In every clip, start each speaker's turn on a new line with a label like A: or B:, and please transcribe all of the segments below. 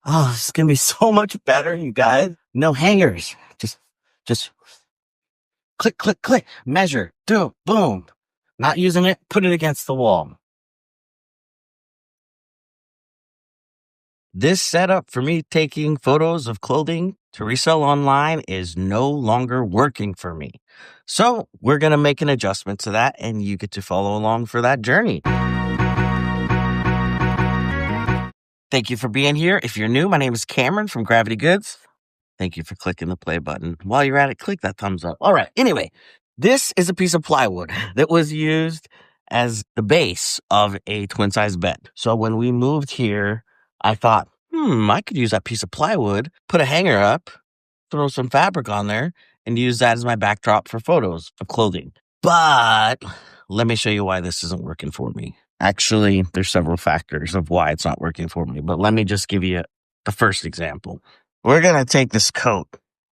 A: Oh, this is gonna be so much better, you guys. No hangers. Just click, click, click. Measure. Do. Boom. Not using it. Put it against the wall. This setup for me taking photos of clothing to resell online is no longer working for me. So we're going to make an adjustment to that, and you get to follow along for that journey. Thank you for being here. If you're new, my name is Cameron from Gravity Goods. Thank you for clicking the play button. While you're at it, click that thumbs up. All right. Anyway, this is a piece of plywood that was used as the base of a twin size bed. So when we moved here, I thought, I could use that piece of plywood, put a hanger up, throw some fabric on there, and use that as my backdrop for photos of clothing. But let me show you why this isn't working for me. Actually, there's several factors of why it's not working for me, but let me just give you the first example. We're going to take this coat,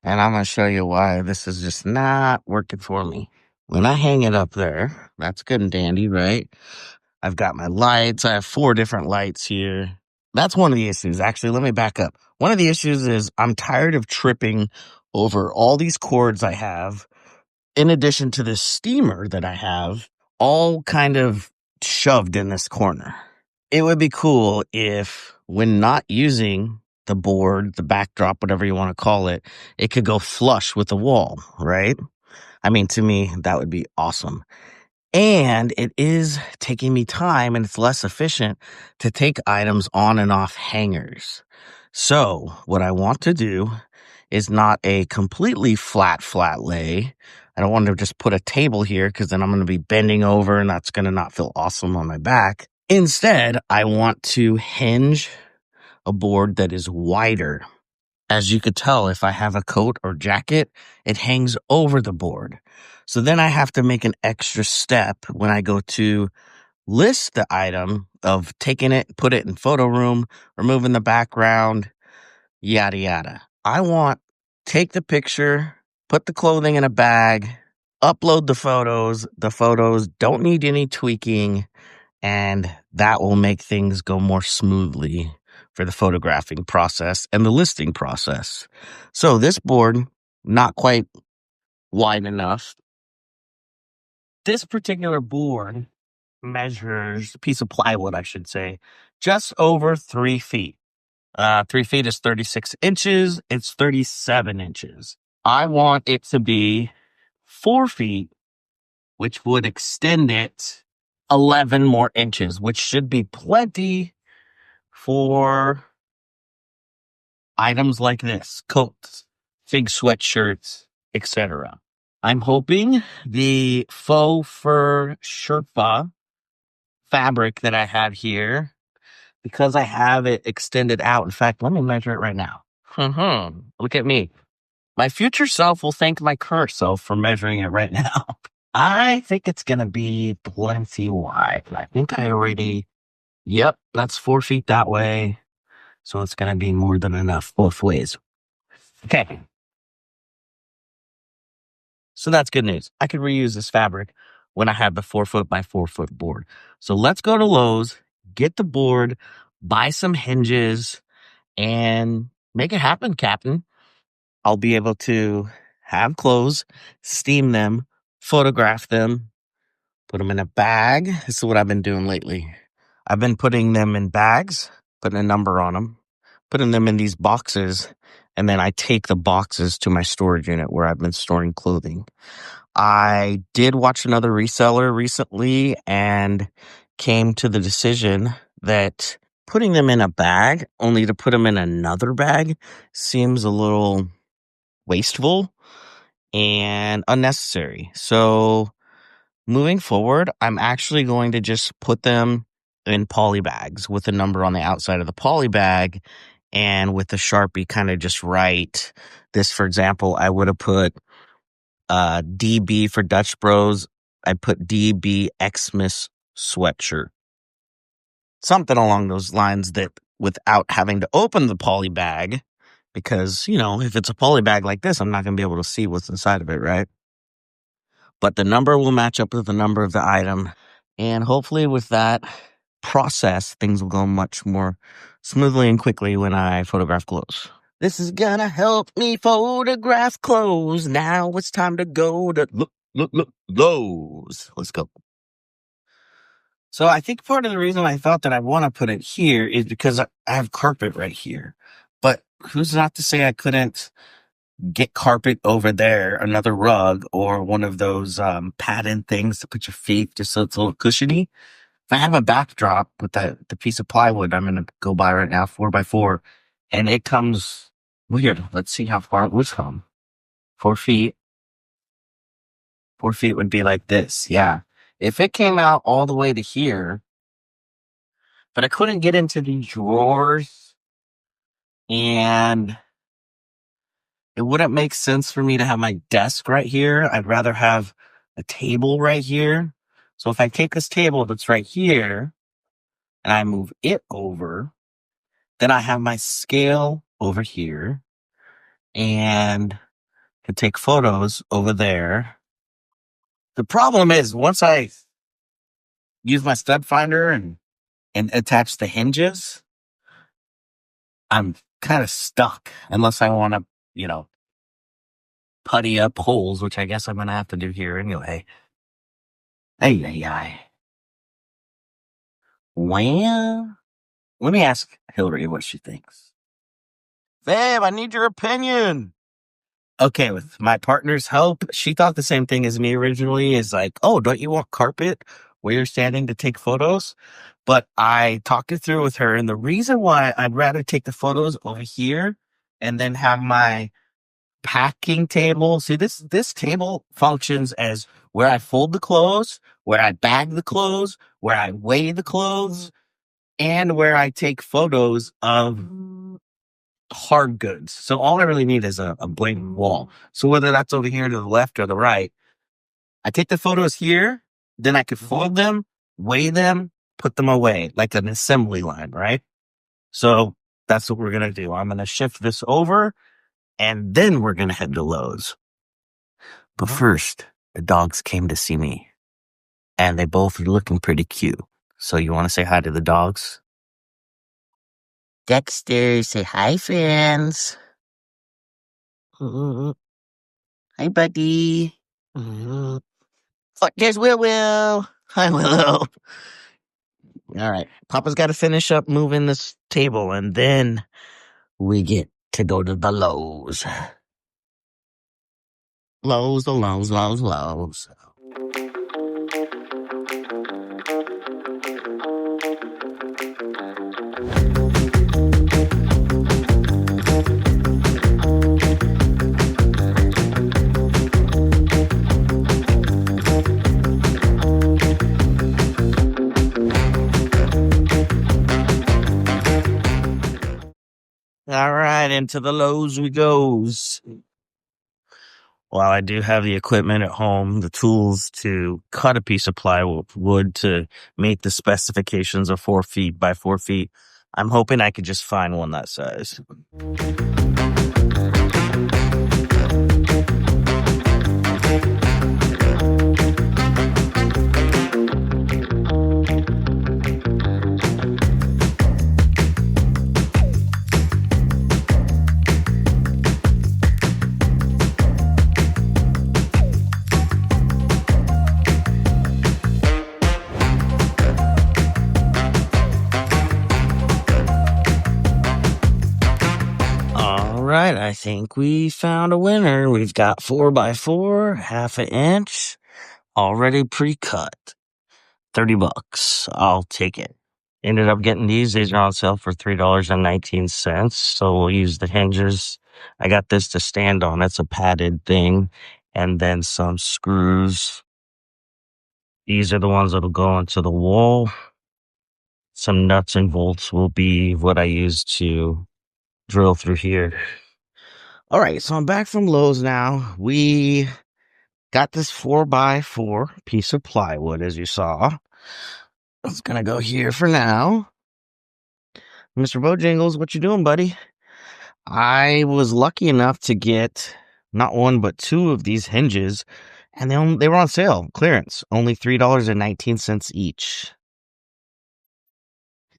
A: and I'm going to show you why this is just not working for me. When I hang it up there, that's good and dandy, right? I've got my lights. I have 4 different lights here. That's one of the issues. Actually, let me back up. One of the issues is I'm tired of tripping over all these cords I have, in addition to this steamer that I have, all kind of shoved in this corner. It would be cool if, when not using the board, the backdrop, whatever you want to call it, it could go flush with the wall, right? I mean, to me, that would be awesome. And it is taking me time, and it's less efficient to take items on and off hangers. So what I want to do is not a completely flat lay. I don't want to just put a table here because then I'm going to be bending over and that's going to not feel awesome on my back. Instead, I want to hinge a board that is wider. As you could tell, if I have a coat or jacket, it hangs over the board. So then I have to make an extra step when I go to list the item of taking it, put it in photo room, removing the background, yada, yada. I want take the picture, put the clothing in a bag, upload the photos. The photos don't need any tweaking, and that will make things go more smoothly for the photographing process and the listing process. So this board, not quite wide enough. This particular board measures, a piece of plywood, I should say, just over 3 feet. 3 feet is 36 inches. It's 37 inches. I want it to be 4 feet, which would extend it 11 more inches, which should be plenty for items like this, coats, fig sweatshirts, etc. I'm hoping the faux fur Sherpa fabric that I have here, because I have it extended out. In fact, let me measure it right now. Look at me. My future self will thank my current self for measuring it right now. I think it's going to be plenty wide. I think I already, yep, that's 4 feet that way. So it's going to be more than enough both ways. Okay. So that's good news. I could reuse this fabric when I have the 4 foot by 4 foot board. So let's go to Lowe's, get the board, buy some hinges, and make it happen, Captain. I'll be able to have clothes, steam them, photograph them, put them in a bag. This is what I've been doing lately. I've been putting them in bags, putting a number on them, putting them in these boxes, and then I take the boxes to my storage unit where I've been storing clothing. I did watch another reseller recently and came to the decision that putting them in a bag only to put them in another bag seems a little wasteful and unnecessary. So moving forward, I'm actually going to just put them in poly bags with a number on the outside of the poly bag and with the Sharpie kind of just write this. For example, I would have put DB for Dutch Bros. I put DB Xmas sweatshirt. Something along those lines, that without having to open the poly bag, because, if it's a poly bag like this, I'm not going to be able to see what's inside of it, right? But the number will match up with the number of the item. And hopefully with that process, things will go much more smoothly and quickly when I photograph clothes. This is gonna help me photograph clothes. Now it's time to go to Lowe's. Let's go. So I think part of the reason I thought that I want to put it here is because I have carpet right here. But who's not to say I couldn't get carpet over there, another rug, or one of those padded things to put your feet just so it's a little cushiony. If I have a backdrop with the piece of plywood I'm gonna go buy right now, 4x4, and it comes weird. Let's see how far it would come. 4 feet. 4 feet would be like this. Yeah. If it came out all the way to here, but I couldn't get into these drawers, and it wouldn't make sense for me to have my desk right here. I'd rather have a table right here. So if I take this table that's right here and I move it over, then I have my scale over here and can take photos over there. The problem is once I use my stud finder and attach the hinges, I'm kind of stuck unless I want to, putty up holes, which I guess I'm going to have to do here anyway. Hey. Well, let me ask Hillary what she thinks. Babe, I need your opinion. Okay, with my partner's help, she thought the same thing as me originally. Is like, oh, don't you want carpet where you're standing to take photos? But I talked it through with her, and the reason why I'd rather take the photos over here and then have my packing table. See, this table functions as where I fold the clothes, where I bag the clothes, where I weigh the clothes, and where I take photos of hard goods. So all I really need is a blank wall. So whether that's over here to the left or the right, I take the photos here, then I could fold them, weigh them, put them away like an assembly line, right? So that's what we're going to do. I'm going to shift this over and then we're going to head to Lowe's. But first, the dogs came to see me and they both are looking pretty cute. So you want to say hi to the dogs? Dexter, say hi, friends. Hi, buddy. Oh, there's Will. Hi, Willow. All right. Papa's got to finish up moving this table, and then we get to go to the Lowe's. Lowe's. All right, into the Lowe's we goes. While I do have the equipment at home, the tools to cut a piece of plywood to meet the specifications of 4 feet by 4 feet, I'm hoping I could just find one that size. All right, I think we found a winner. We've got 4x4, half an inch, already pre-cut. $30. I'll take it. Ended up getting these. These are on sale for $3.19. So we'll use the hinges. I got this to stand on. It's a padded thing. And then some screws. These are the ones that'll go into the wall. Some nuts and bolts will be what I use to drill through here. All right, so I'm back from Lowe's now. We got this 4x4 piece of plywood, as you saw. It's gonna go here for now. Mr. Bojangles, what you doing, buddy? I was lucky enough to get not one but two of these hinges, and they were on sale, clearance, only $3.19 each.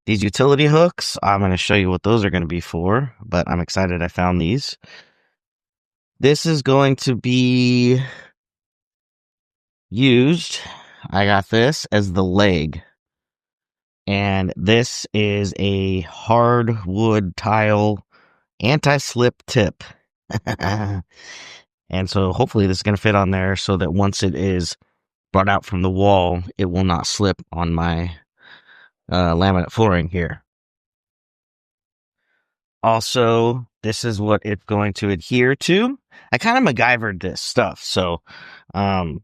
A: These utility hooks, I'm going to show you what those are going to be for, but I'm excited I found these. This is going to be used. I got this as the leg. And this is a hardwood tile anti-slip tip. And so hopefully this is going to fit on there so that once it is brought out from the wall, it will not slip on my laminate flooring here. Also, this is what it's going to adhere to. I kind of MacGyvered this stuff. So the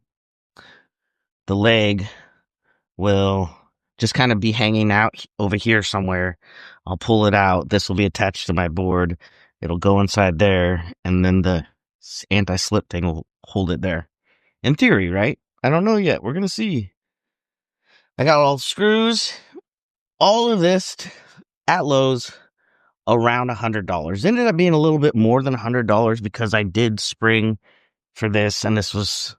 A: leg will just kind of be hanging out over here somewhere. I'll pull it out. This will be attached to my board. It'll go inside there, and then the anti-slip thing will hold it there. In theory, right? I don't know yet. We're going to see. I got all the screws. All of this at Lowe's around $100. Ended up being a little bit more than $100 because I did spring for this, and this was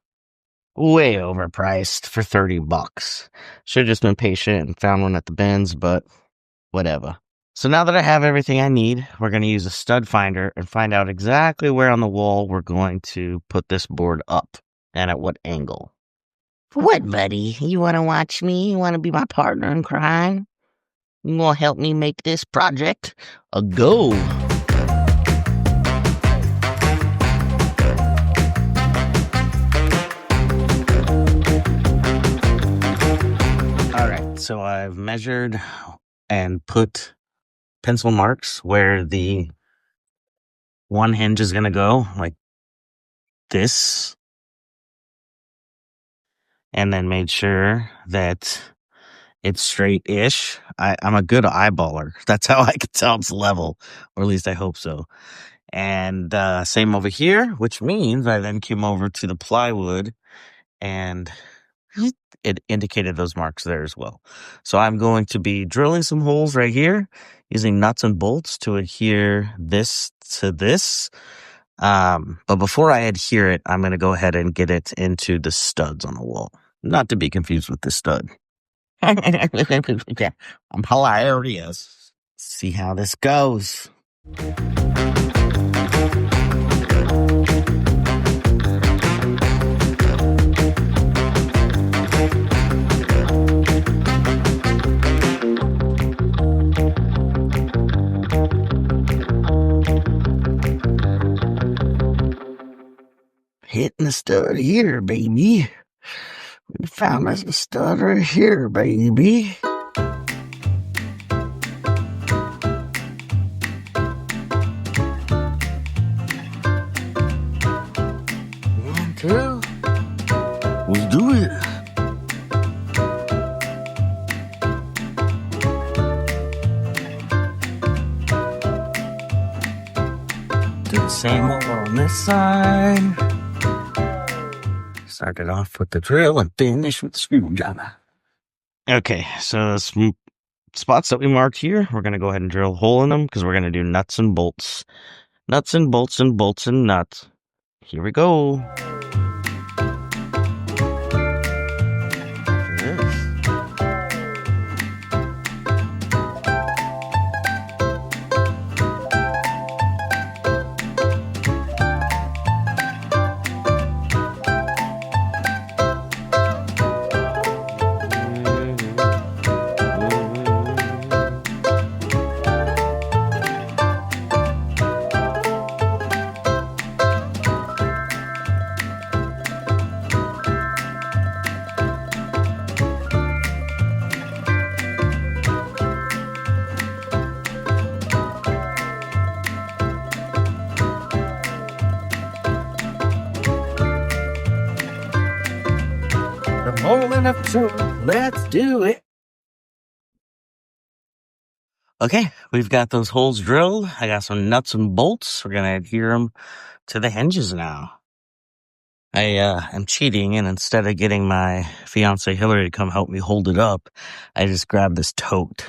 A: way overpriced for $30. Should have just been patient and found one at the bins, but whatever. So now that I have everything I need, we're going to use a stud finder and find out exactly where on the wall we're going to put this board up and at what angle. What, buddy? You want to watch me? You want to be my partner in crime? You want to help me make this project a go? Alright, so I've measured and put pencil marks where the one hinge is going to go, like this. And then made sure that it's straight-ish. I'm a good eyeballer. That's how I can tell it's level, or at least I hope so. And same over here, which means I then came over to the plywood and it indicated those marks there as well. So I'm going to be drilling some holes right here using nuts and bolts to adhere this to this. But before I adhere it, I'm going to go ahead and get it into the studs on the wall. Not to be confused with the stud. I'm hilarious. See how this goes. Hitting the stud here, baby. We found us a stud right here, baby. 1, 2. Let's do it. Do the same over on this side. Started off with the drill and finish with the screwdriver. Okay, so some spots that we marked here, we're going to go ahead and drill a hole in them because we're going to do nuts and bolts. Nuts and bolts and bolts and nuts. Here we go. The moment of truth, let's do it. Okay, we've got those holes drilled. I got some nuts and bolts. We're going to adhere them to the hinges now. I am cheating, and instead of getting my fiance Hillary to come help me hold it up, I just grabbed this tote.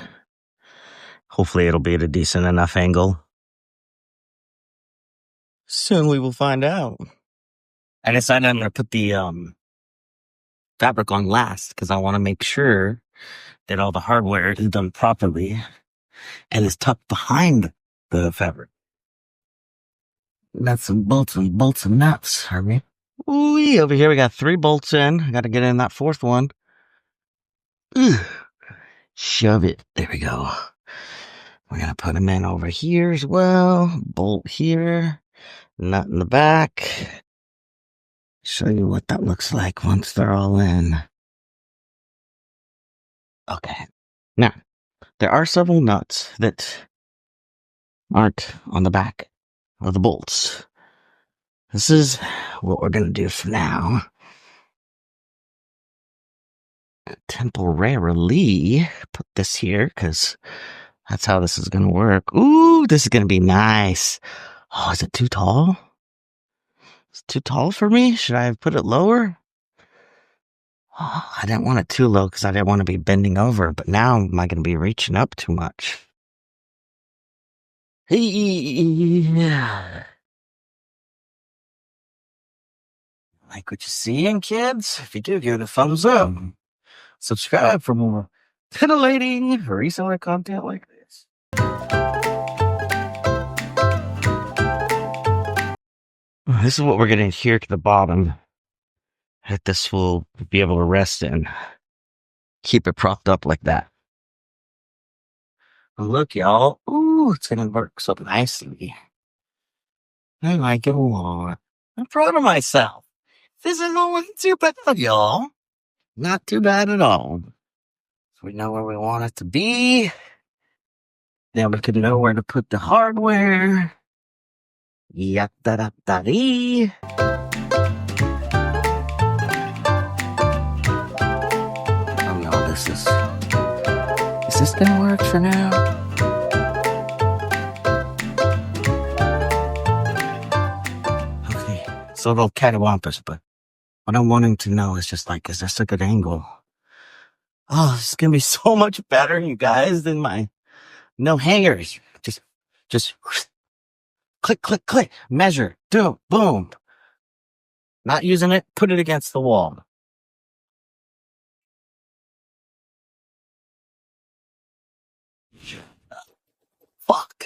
A: Hopefully it'll be at a decent enough angle. Soon we will find out. I decided I'm going to put the fabric on last because I want to make sure that all the hardware is done properly and is tucked behind the fabric. Nuts and bolts and bolts and nuts, Harvey. Ooh, over here we got 3 bolts in. I got to get in that 4th one. Ugh. Shove it. There we go. We're going to put them in over here as well. Bolt here. Nut in the back. Show you what that looks like once they're all in. Okay. Now, there are several nuts that aren't on the back of the bolts. This is what we're going to do for now. Temporarily put this here because that's how this is going to work. Ooh, this is going to be nice. Oh, is it too tall? It's too tall for me? Should I have put it lower? Oh, I didn't want it too low because I didn't want to be bending over, but now am I going to be reaching up too much? Yeah. Like what you're seeing, kids? If you do, give it a thumbs up. Subscribe for more titillating reseller content like this. This is what we're going to adhere to the bottom that this will be able to rest in. Keep it propped up like that. Look, y'all. Ooh, it's going to work so nicely. I like it a lot. I'm proud of myself. This isn't going too bad, y'all. Not too bad at all. So we know where we want it to be. Then we can know where to put the hardware. Yatta-da-da-dee. Oh no, is this gonna work for now? Okay, so they'll cattywampus, but what I'm wanting to know is just like, is this a good angle? Oh, this is gonna be so much better, you guys, than my no hangers. Just click, click, click, measure, do, boom. Not using it, put it against the wall. Fuck.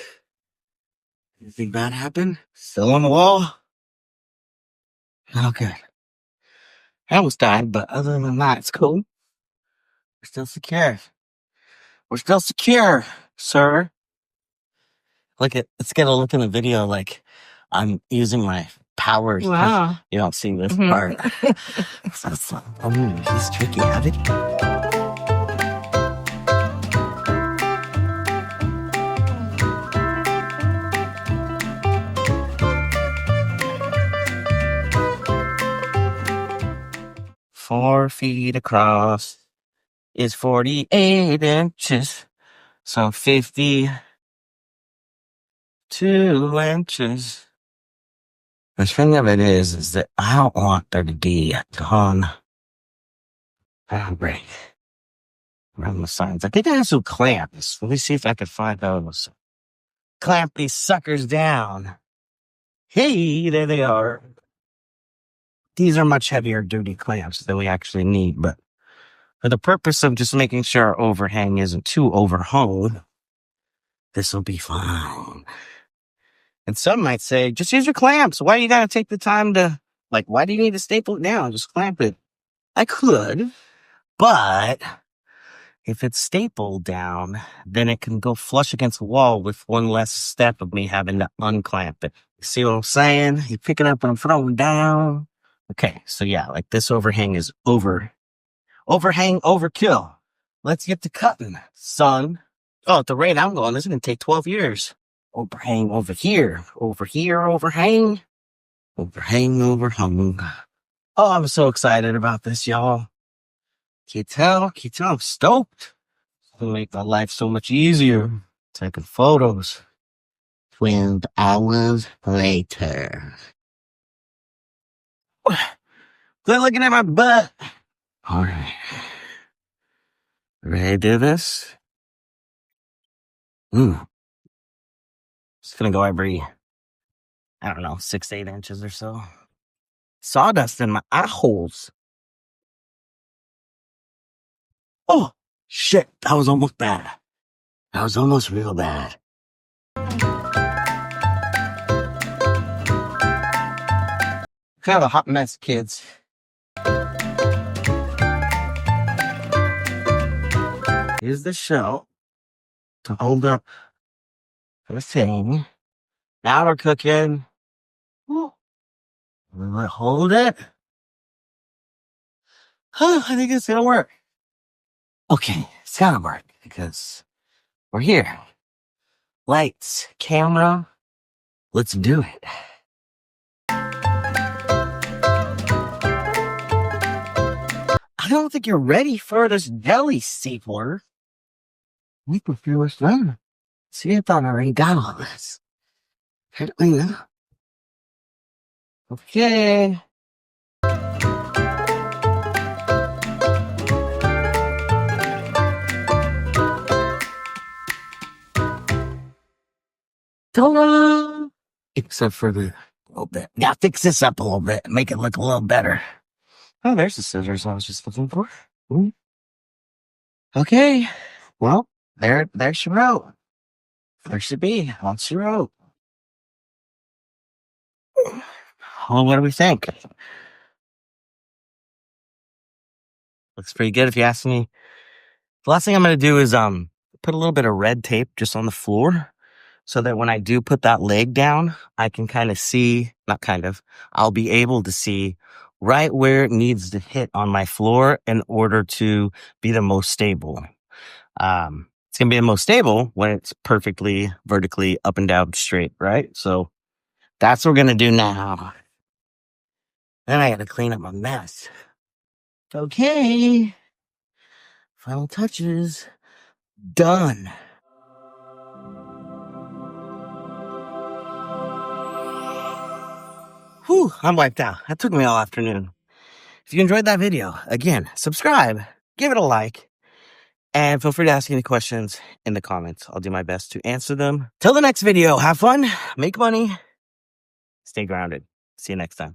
A: Anything bad happen? Still on the wall? Okay. I almost died, but other than that, it's cool. We're still secure. We're still secure, sir. Let's get a look in the video like I'm using my powers.
B: Wow.
A: You don't see this part. He's tricky, have it? Four feet across is 48 inches. So 52 inches. The thing of it is that I don't want there to be a ton fabric around the sides. I think I have some clamps. Let me see if I can find those. Clamp these suckers down. Hey, there they are. These are much heavier duty clamps than we actually need, but for the purpose of just making sure our overhang isn't too overhung, this will be fine. And some might say, just use your clamps. Why you gotta take the time to, why do you need to staple it down? Just clamp it. I could, but if it's stapled down, then it can go flush against the wall with one less step of me having to unclamp it. You see what I'm saying? You pick it up and I'm throwing down. Okay, so yeah, this overhang is overhang overkill. Let's get to cutting, son. Oh, at the rate I'm going, this is going to take 12 years. Overhang over here, overhang. Overhang, overhung. Oh, I'm so excited about this, y'all. Can you tell? I'm stoked. It's going to make my life so much easier. Taking photos. 12 hours later. They're looking at my butt. All right. Ready to do this? It's going to go every, 6 to 8 inches or so. Sawdust in my eye holes. Oh, Shit, that was almost bad. That was almost real bad. Kind of a hot mess, kids. Here's the shell to hold up the thing. Now we're cooking. Woo. We'll hold it. I think it's gonna work. Okay, it's gotta work because we're here. Lights, camera, let's do it. I don't think you're ready for this deli stapler. We can feel what's done. See, I thought I already got all this. Apparently not. Okay. Ta-da! Except for the little bit. Yeah, fix this up a little bit. Make it look a little better. Oh, there's the scissors I was just looking for. Ooh. Okay. Well, there she wrote. There should be. On she wrote. Well, what do we think? Looks pretty good if you ask me. The last thing I'm going to do is put a little bit of red tape just on the floor so that when I do put that leg down, I can kind of see, not kind of, I'll be able to see right where it needs to hit on my floor in order to be the most stable. It's going to be the most stable when it's perfectly vertically up and down straight, right? So that's what we're going to do now. Then I got to clean up my mess. Okay. Final touches. Done. Whew, I'm wiped out. That took me all afternoon. If you enjoyed that video, again, subscribe, give it a like, and feel free to ask any questions in the comments. I'll do my best to answer them. Till the next video, have fun, make money, stay grounded. See you next time.